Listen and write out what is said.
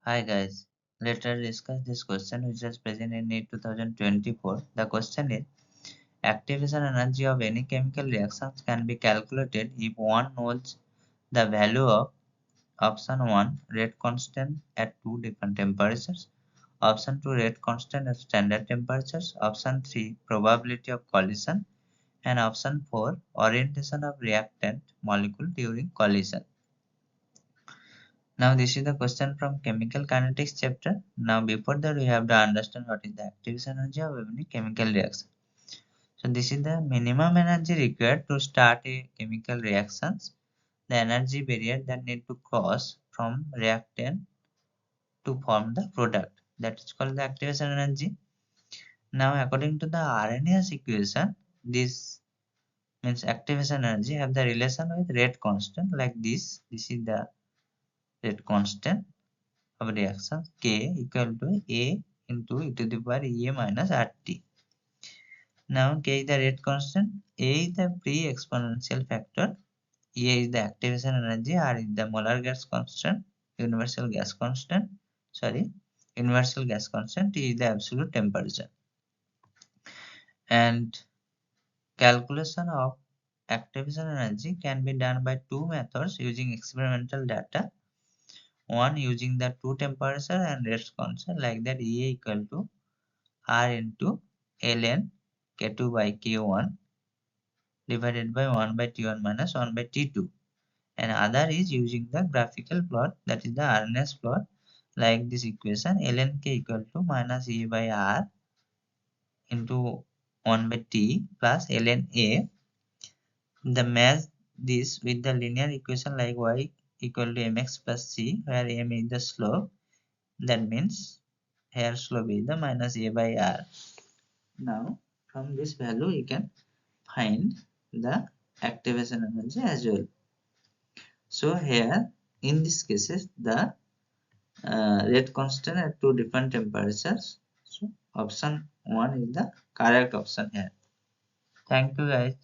Hi guys, let us discuss this question which is present in NEET 2024. The question is, activation energy of any chemical reactions can be calculated if one knows the value of option 1 rate constant at two different temperatures, option 2 rate constant at standard temperatures, option 3 probability of collision, and option 4 orientation of reactant molecule during collision. Now this is the question from chemical kinetics chapter. Now before that we have to understand what is the activation energy of any chemical reaction. So this is the minimum energy required to start a chemical reactions, the energy barrier that need to cross from reactant to form the product. That is called the activation energy. Now according to the RNA's equation, this means activation energy have the relation with rate constant like this. This is the rate constant of reaction K equal to A into e to the power E minus RT. Now K is the rate constant, A is the pre-exponential factor, E is the activation energy, R is the molar gas constant, universal gas constant, T is the absolute temperature. And calculation of activation energy can be done by two methods using experimental data. One using the two temperature and rate constant like that E equal to R into ln K2 by K1 divided by 1 by T1 minus 1 by T2, and other is using the graphical plot, that is the RNS plot, like this equation ln K equal to minus E by R into 1 by T plus ln A. The match this with the linear equation like y equal to mx plus c, where m is the slope, that means here slope is the minus A by R. Now from this value you can find the activation energy as well. So here in this cases the rate constant at two different temperatures. So option 1 is the correct option here. Thank you guys.